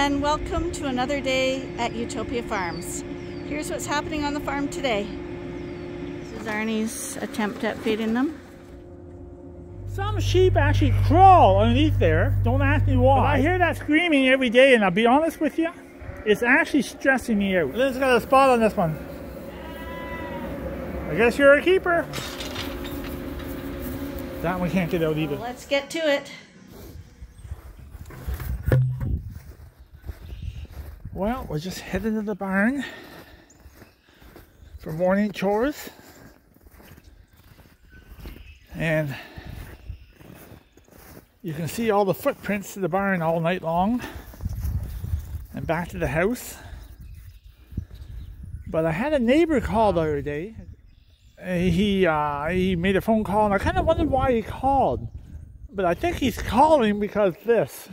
and welcome to another day at Ewetopia Farms. Here's what's happening on the farm today. This is Arnie's attempt at feeding them. Some sheep actually crawl underneath there. Don't ask me why. But I hear that screaming every day, and I'll be honest with you, it's actually stressing me out. Lynn's got a spot on this one. I guess you're a keeper. That one can't get out either. Well, let's get to it. Well, we're just heading to the barn for morning chores. And you can see all the footprints to the barn all night long. And back to the house. But I had a neighbor call the other day. He made a phone call, and I kind of wondered why he called. But I think he's calling because this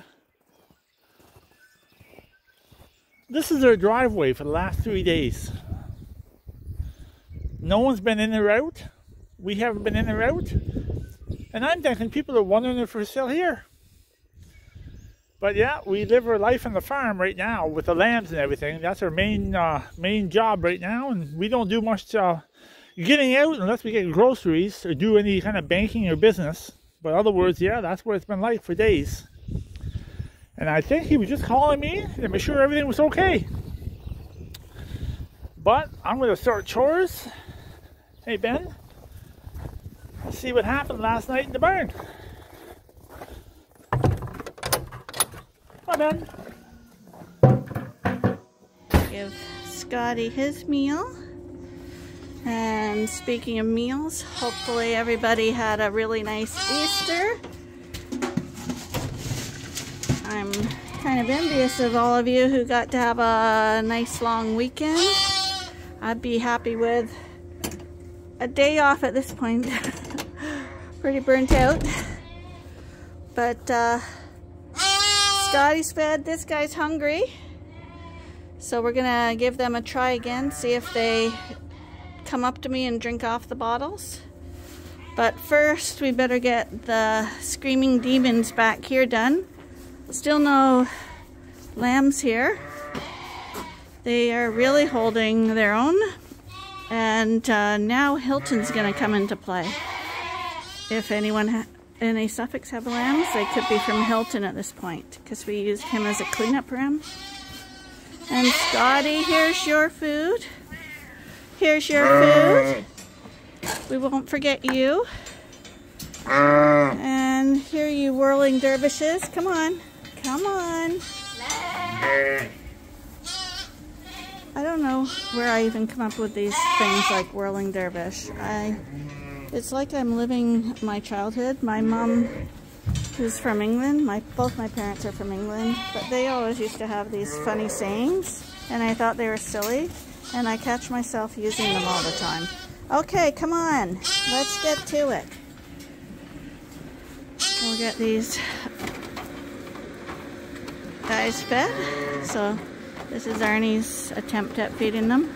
is their driveway for the last 3 days. No one's been in or out. We haven't been in or out. And I'm thinking people are wondering if we're still here. But yeah, we live our life on the farm right now with the lambs and everything. That's our main job right now. And we don't do much getting out unless we get groceries or do any kind of banking or business. But in other words, yeah, that's what it's been like for days. And I think he was just calling me to make sure everything was okay. But I'm going to start chores. Hey, Ben. Let's see what happened last night in the barn. Come on, Ben. Give Scotty his meal. And speaking of meals, hopefully everybody had a really nice Easter. I'm kind of envious of all of you who got to have a nice long weekend. I'd be happy with a day off at this point. Pretty burnt out. But Scotty's fed, this guy's hungry. So we're gonna give them a try again, see if they come up to me and drink off the bottles. But first we better get the screaming demons back here done. Still no lambs here. They are really holding their own. And now Hilton's gonna come into play. If any Suffolks have lambs, they could be from Hilton at this point, because we used him as a cleanup ram. And Scotty, here's your food. Here's your food. We won't forget you. And here you whirling dervishes. Come on. Come on. I don't know where I even come up with these things like whirling dervish. It's like I'm living my childhood. My mom, who's from England, both my parents are from England, but they always used to have these funny sayings, and I thought they were silly, and I catch myself using them all the time. Okay, come on. Let's get to it. We'll get these guys fed. So this is Arnie's attempt at feeding them,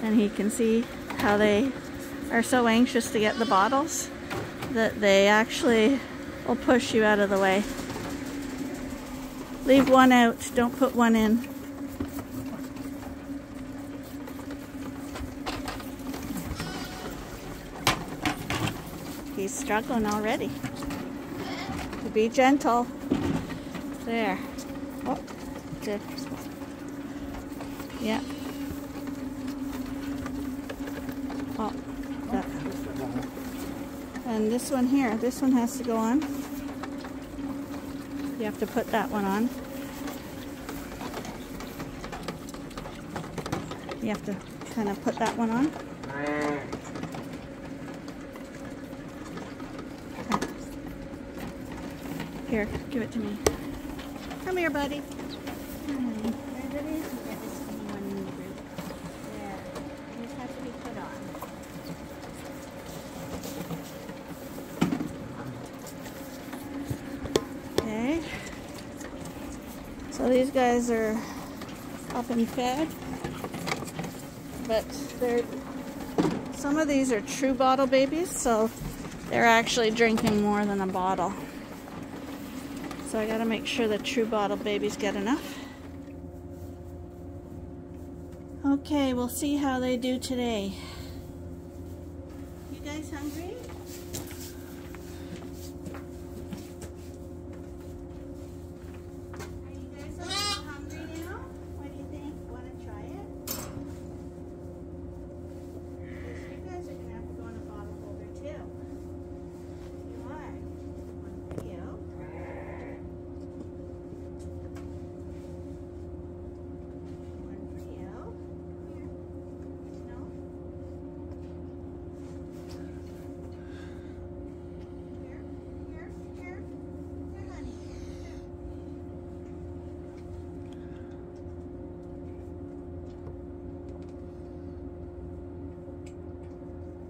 and he can see how they are so anxious to get the bottles that they actually will push you out of the way. Leave one out, don't put one in. He's struggling already. Be gentle. There. Oh, good. Yeah. Oh, that. And this one here, this one has to go on. You have to put that one on. You have to kind of put that one on. Here, give it to me. Come here, buddy. Okay. So these guys are up and fed, but some of these are true bottle babies, so they're actually drinking more than a bottle. So I gotta make sure the true bottle babies get enough. Okay, we'll see how they do today. You guys hungry? Are you guys a little hungry now? What do you think? Want to try it? You guys are gonna have to go in a bottle holder too. You are. One for you. One for you. Here. No? Here, here, here. Here, honey. Here.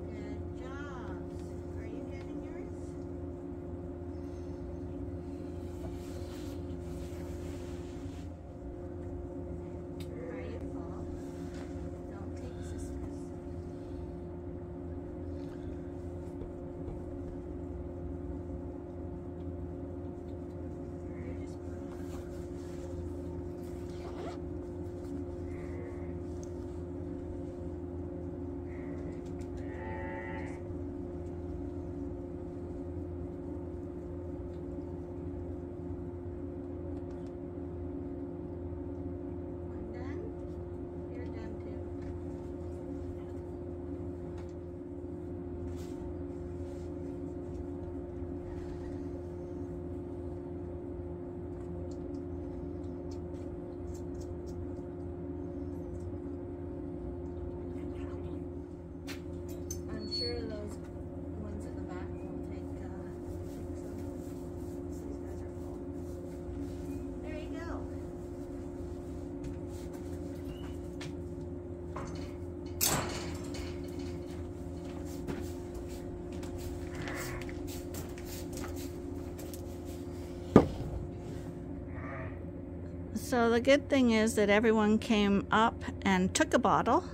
Good job. Are you getting yours? Are you full? Don't take sisters. You're just one done? You're done too. I'm sure those ones in the back will take some. These guys are full. There you go. So the good thing is that everyone came up and took a bottle.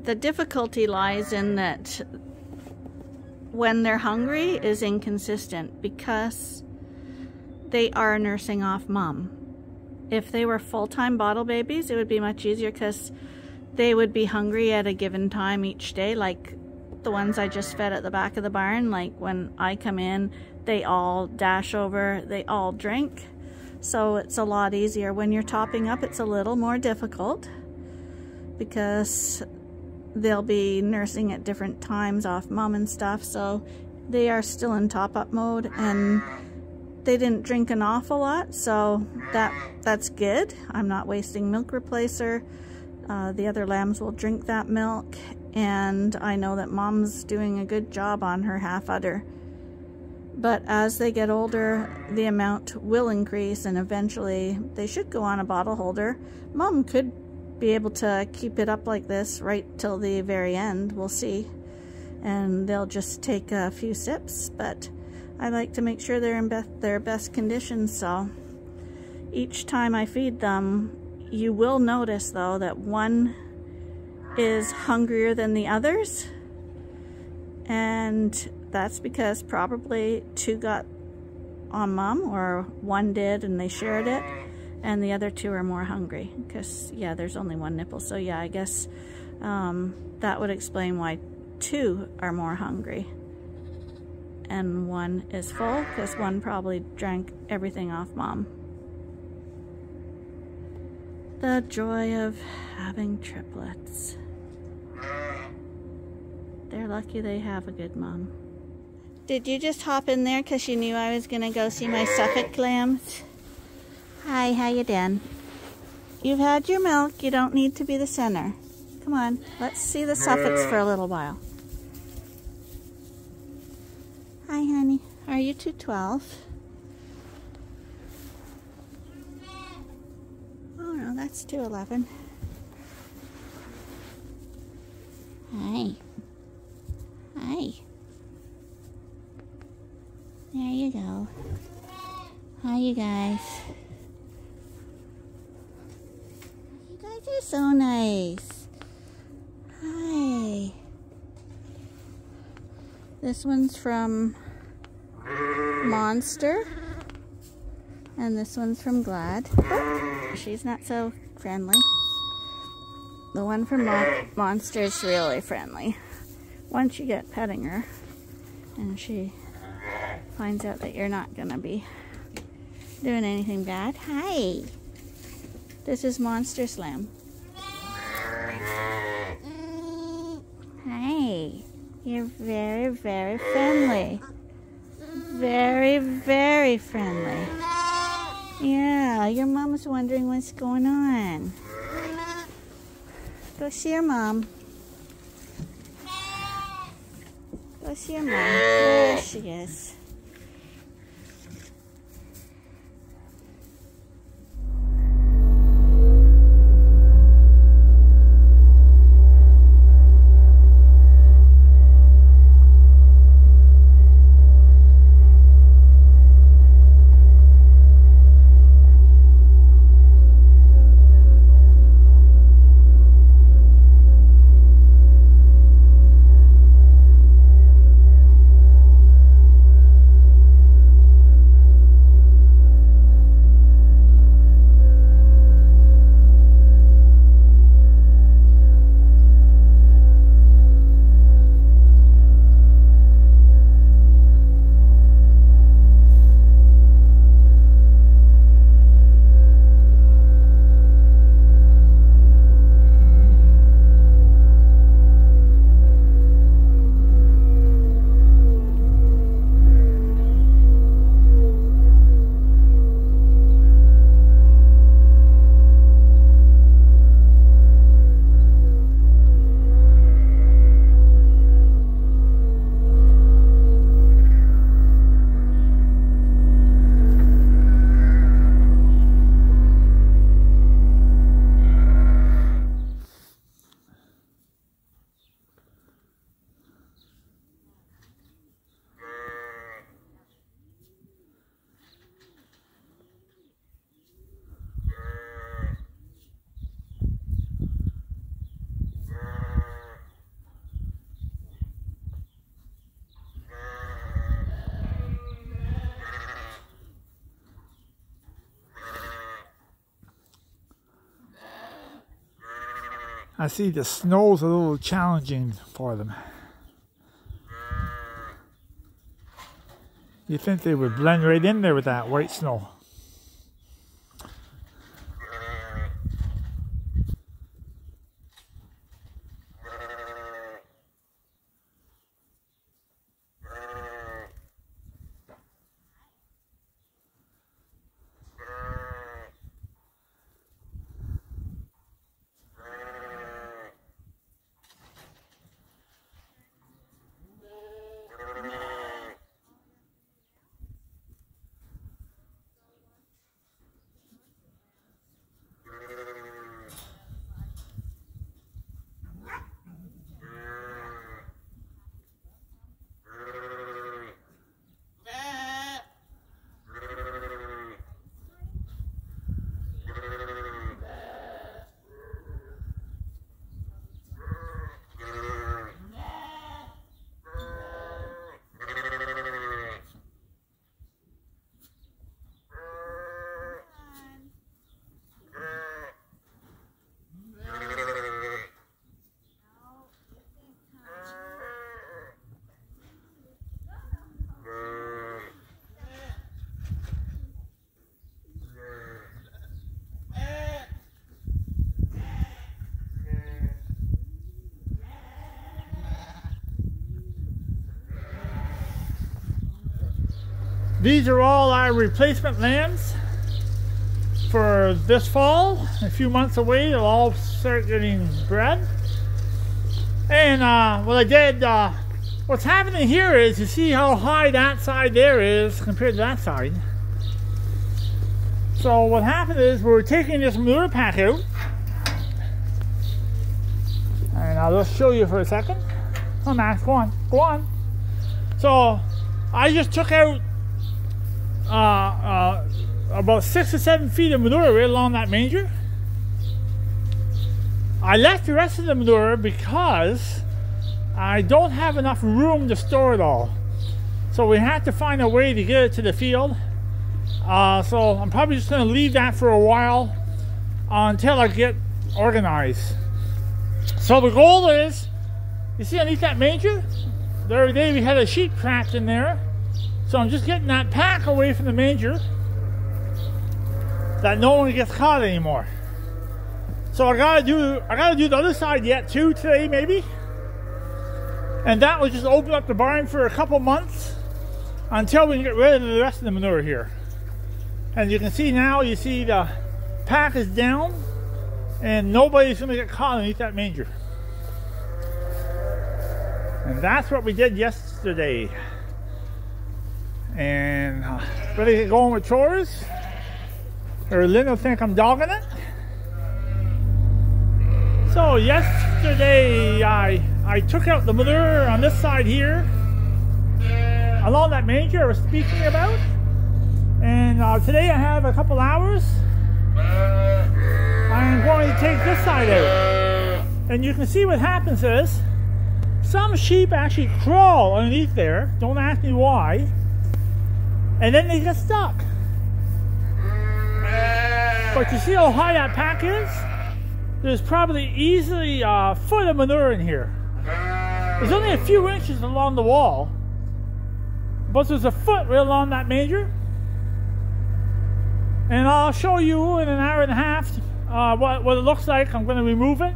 The difficulty lies in that when they're hungry is inconsistent because they are nursing off mom. If they were full-time bottle babies, it would be much easier because they would be hungry at a given time each day, like the ones I just fed at the back of the barn. Like when I come in, they all dash over, they all drink. So it's a lot easier. When you're topping up, it's a little more difficult because they'll be nursing at different times off mom and stuff. So they are still in top-up mode and they didn't drink an awful lot, so that's good. I'm not wasting milk replacer. The other lambs will drink that milk, and I know that mom's doing a good job on her half udder. But as they get older, the amount will increase, and eventually they should go on a bottle holder. Mom could be able to keep it up like this right till the very end. We'll see. And they'll just take a few sips, but I like to make sure they're in their best condition. So each time I feed them, you will notice though that one is hungrier than the others, and that's because probably two got on mom, or one did and they shared it, and the other two are more hungry because, yeah, there's only one nipple. So yeah, I guess that would explain why two are more hungry and one is full, because one probably drank everything off mom. The joy of having triplets. They're lucky they have a good mom. Did you just hop in there because you knew I was going to go see my Suffolk lambs? Hi, how you doing? You've had your milk. You don't need to be the center. Come on, let's see the Suffolks for a little while. Hi, honey. Are you 212? Oh, no, that's 211. Hi. Hi. There you go. Hi, you guys. You guys are so nice. Hi. This one's from Monster. And this one's from Glad. She's not so friendly. The one from Monster is really friendly. Once you get petting her and she finds out that you're not gonna be doing anything bad. Hi! This is Monster Slam. Hi! You're very, very friendly. Very, very friendly. Yeah, your mom's wondering what's going on. Go see your mom. Go see your mom. There she is. I see the snow's a little challenging for them. You think they would blend right in there with that white snow. These are all our replacement lambs for this fall. A few months away, they'll all start getting bred. And what I did, what's happening here is, you see how high that side there is compared to that side. So what happened is, we're taking this manure pack out. And I'll just show you for a second. Oh, Max, go on, go on. So I just took out about 6 to 7 feet of manure right along that manger. I left the rest of the manure because I don't have enough room to store it all. So we had to find a way to get it to the field. So I'm probably just going to leave that for a while until I get organized. So the goal is, you see underneath that manger? The other day we had a sheep trapped in there. So I'm just getting that pack away from the manger, that no one gets caught anymore. So I gotta do the other side yet too today maybe. And that will just open up the barn for a couple months until we can get rid of the rest of the manure here. And you can see now, you see the pack is down and nobody's gonna get caught underneath that manger. And that's what we did yesterday. And ready to get going with chores, or Lynn will think I'm dogging it. So yesterday I took out the manure on this side here, along that manger I was speaking about. And today I have a couple hours. I'm going to take this side out. And you can see what happens is, some sheep actually crawl underneath there, don't ask me why, and then they get stuck. But you see how high that pack is? There's probably easily a foot of manure in here. There's only a few inches along the wall, but there's a foot right along that manger. And I'll show you in an hour and a half what it looks like. I'm going to remove it.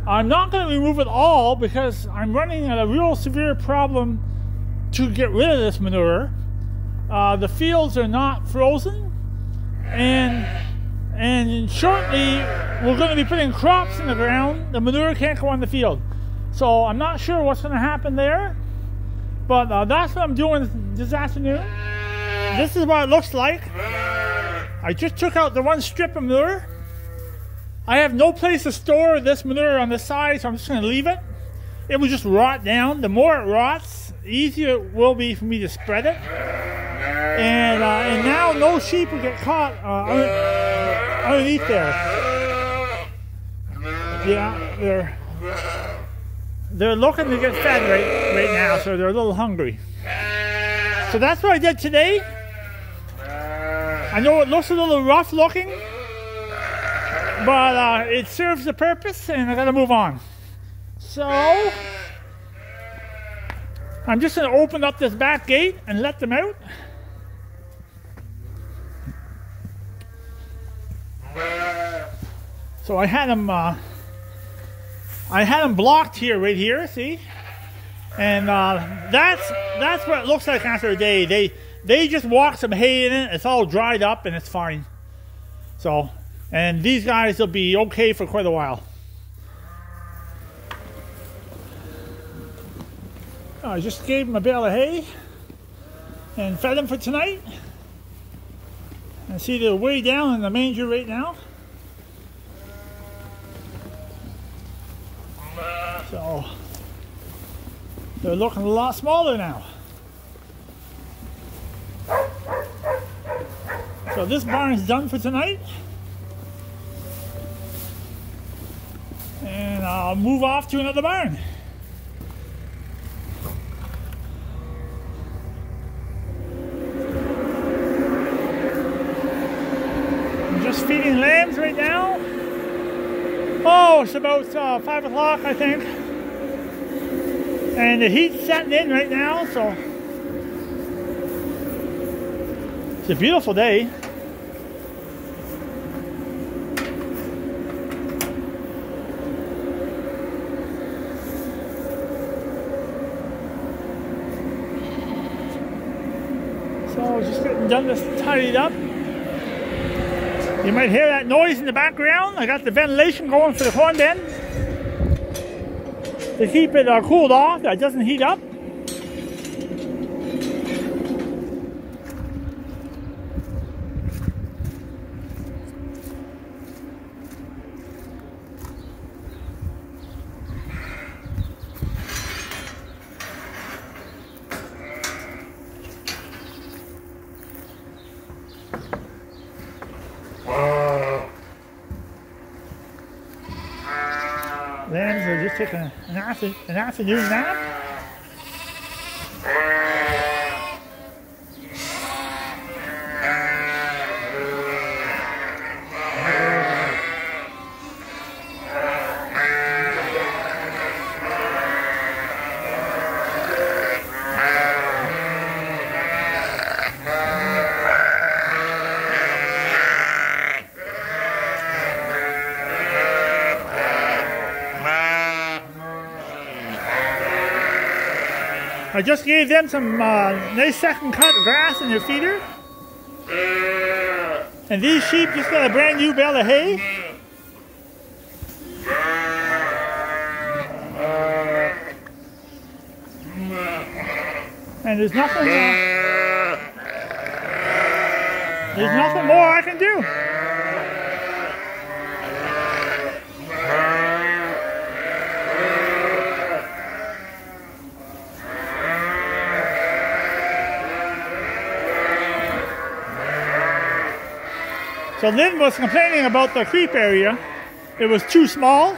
I'm not going to remove it all because I'm running a real severe problem to get rid of this manure. The fields are not frozen, and shortly we're going to be putting crops in the ground. The manure can't go on the field. So I'm not sure what's going to happen there, but that's what I'm doing this afternoon. This is what it looks like. I just took out the one strip of manure. I have no place to store this manure on the side, so I'm just going to leave it. It will just rot down. The more it rots, the easier it will be for me to spread it. And now no sheep will get caught underneath there. Yeah, they're looking to get fed right now, so they're a little hungry. So that's what I did today. I know it looks a little rough looking, but it serves the purpose, and I gotta move on. So I'm just gonna open up this back gate and let them out. So I had them blocked here, right here, see? And that's what it looks like after a day. They just walk some hay in it. It's all dried up and it's fine. So, and these guys will be okay for quite a while. I just gave them a bale of hay and fed them for tonight. And see, they're way down in the manger right now. So they're looking a lot smaller now. So this barn's done for tonight. And I'll move off to another barn. I'm just feeding lambs right now. Oh, it's about 5 o'clock, I think. And the heat's setting in right now, so it's a beautiful day. So just getting done this tidied up. You might hear that noise in the background. I got the ventilation going for the corn bin to keep it cooled off, that it doesn't heat up. Lambs are just taking an afternoon nap. I just gave them some nice second cut grass in their feeder. And these sheep just got a brand new bale of hay. And there's nothing more I can do. So Lynn was complaining about the creep area. It was too small.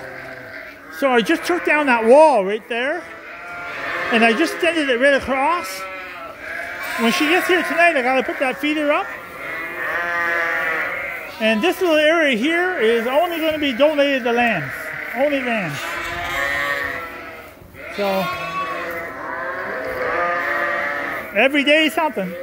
So I just took down that wall right there. And I just extended it right across. When she gets here tonight, I gotta put that feeder up. And this little area here is only going to be donated to lambs. Only lambs. So, every day something.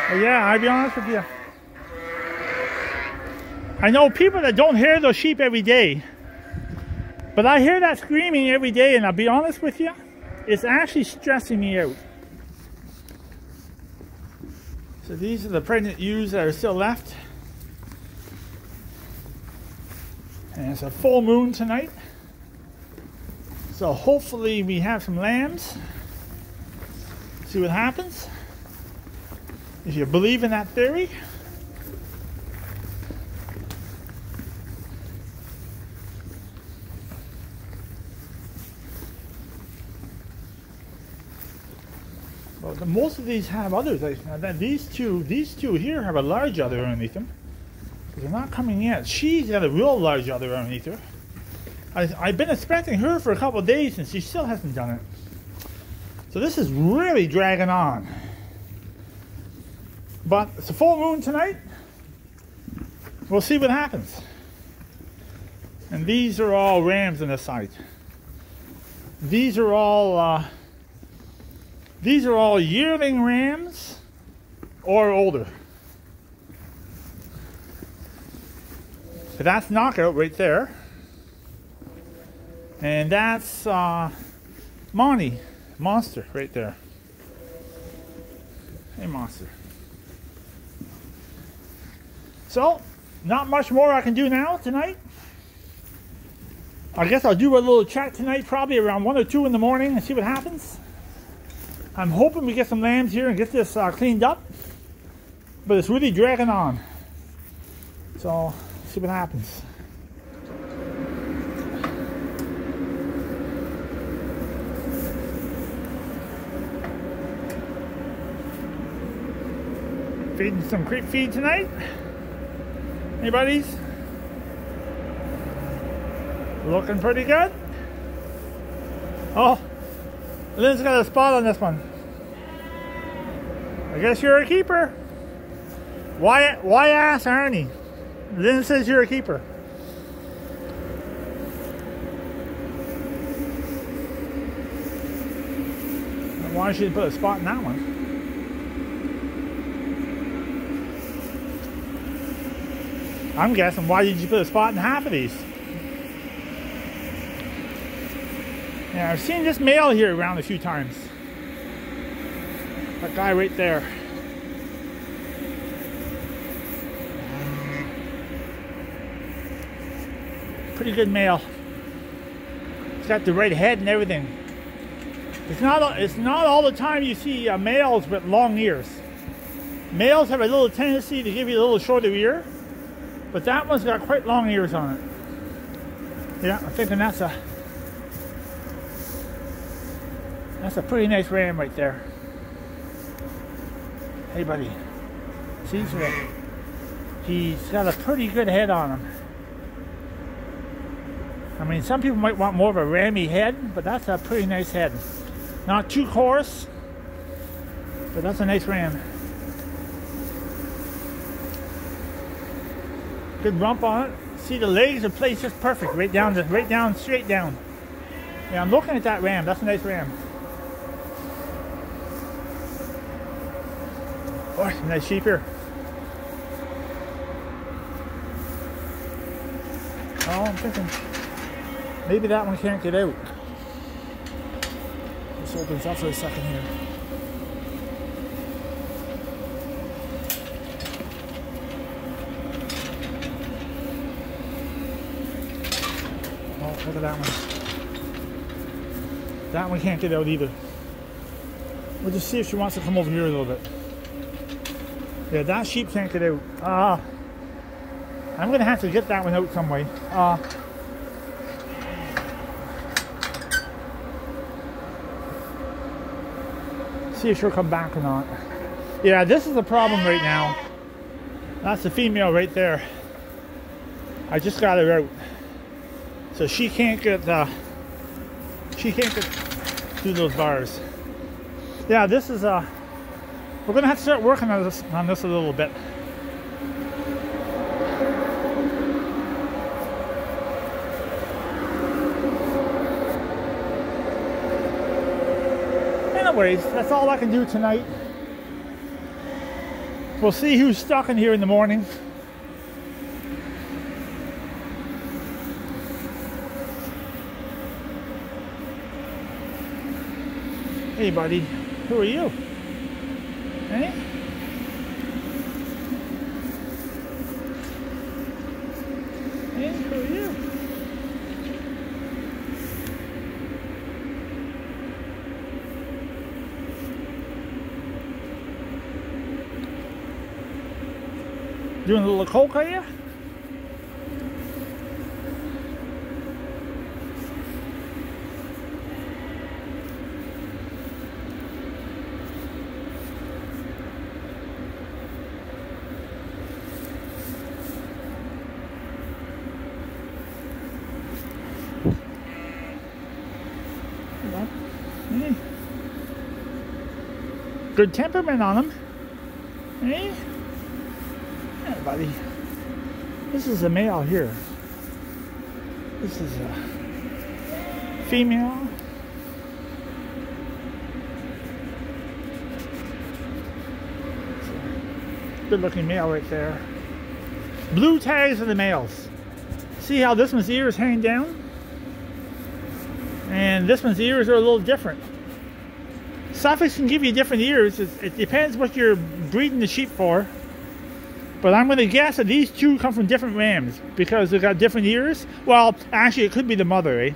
But yeah, I'll be honest with you. I know people that don't hear those sheep every day. But I hear that screaming every day, and I'll be honest with you, it's actually stressing me out. So these are the pregnant ewes that are still left. And it's a full moon tonight. So hopefully we have some lambs. See what happens. If you believe in that theory. Well, most of these have others. These two here have a large udder underneath them. They're not coming yet. She's got a real large udder underneath her. I've been expecting her for a couple of days and she still hasn't done it. So this is really dragging on. But it's a full moon tonight. We'll see what happens. And these are all rams on the side. These are all yearling rams or older. So that's knockout right there. And that's Monster right there. Hey, Monster. So, not much more I can do now tonight. I guess I'll do a little check tonight, probably around 1 or 2 in the morning, and see what happens. I'm hoping we get some lambs here and get this cleaned up. But it's really dragging on. So, see what happens. Feeding some creep feed tonight. Hey buddies. Looking pretty good. Oh, Lynn's got a spot on this one. I guess you're a keeper. Why ask Arnie? Lynn says you're a keeper. Why should you put a spot in that one? I'm guessing, why did you put a spot in half of these? Yeah, I've seen this male here around a few times. That guy right there. Pretty good male. He's got the right head and everything. It's not all the time you see males with long ears. Males have a little tendency to give you a little shorter ear. But that one's got quite long ears on it. Yeah, I'm thinking that's a pretty nice ram right there. Hey buddy. See, he's got a pretty good head on him. I mean, some people might want more of a rammy head, but that's a pretty nice head. Not too coarse, but that's a nice ram. Good rump on it. See, the legs are placed just perfect, straight down. Yeah, I'm looking at that ram. That's a nice ram. Oh, some nice sheep here. Oh, I'm thinking maybe that one can't get out. This opens up for a second here. Oh, look at that one. That one can't get out either. We'll just see if she wants to come over here a little bit. Yeah, that sheep can't get out. I'm going to have to get that one out some way. See if she'll come back or not. Yeah, this is the problem right now. That's the female right there. I just got her out. So she can't get through those bars. Yeah, this is we're gonna have to start working on this a little bit. Anyways, that's all I can do tonight. We'll see who's stuck in here in the morning. Hey buddy, who are you? Hey? Hey, who are you? Doing a little coke, are you? Good temperament on him. Eh? Yeah, buddy. This is a male here. This is a female. Good looking male right there. Blue tags are the males. See how this one's ears hang down? And this one's ears are a little different. Suffolks can give you different ears. It depends what you're breeding the sheep for. But I'm going to guess that these two come from different rams because they've got different ears. Well, actually, it could be the mother, eh?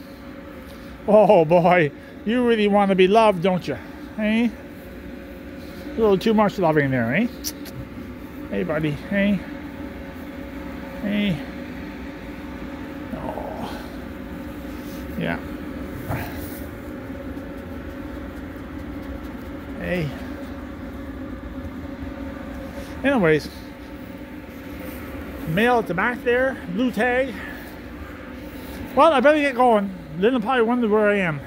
Oh boy, you really want to be loved, don't you? Eh? A little too much loving there, eh? Hey, buddy. Hey. Hey. Oh. Yeah. Hey. Anyways, male at the back there, blue tag. Well, I better get going. Lynn will probably wonder where I am.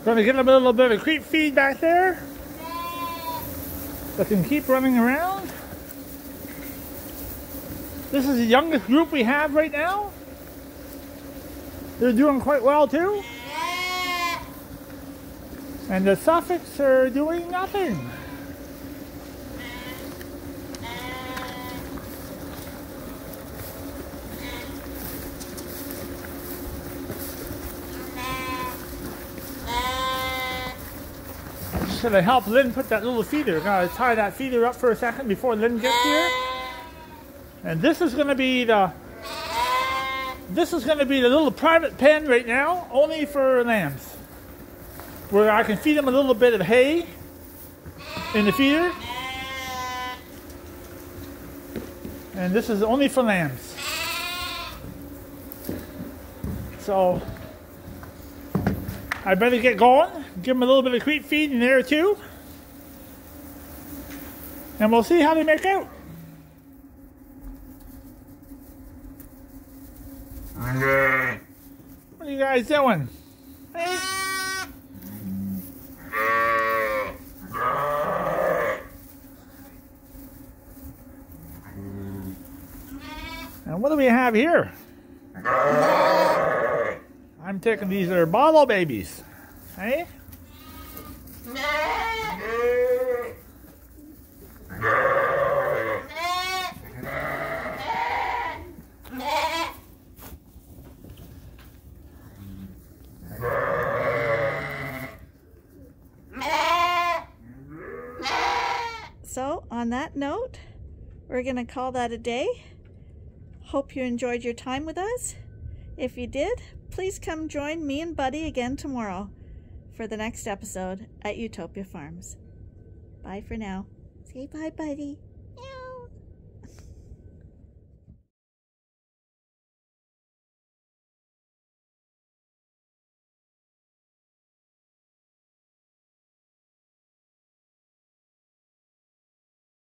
Gonna get them a little bit of creep feed back there. Let them keep running around. This is the youngest group we have right now. They're doing quite well too. And the Suffolks are doing nothing. Should I help Lynn put that little feeder? Gotta tie that feeder up for a second before Lynn gets here. And this is going to be the little private pen right now, only for lambs, where I can feed them a little bit of hay in the feeder. And this is only for lambs. So I better get going, give them a little bit of creep feed in there too, and we'll see how they make out. What are you guys doing? Hey? And what do we have here? I'm taking these are bottle babies. Hey? So, on that note, we're going to call that a day. Hope you enjoyed your time with us. If you did, please come join me and Buddy again tomorrow for the next episode at Ewetopia Farms. Bye for now. Say bye, Buddy.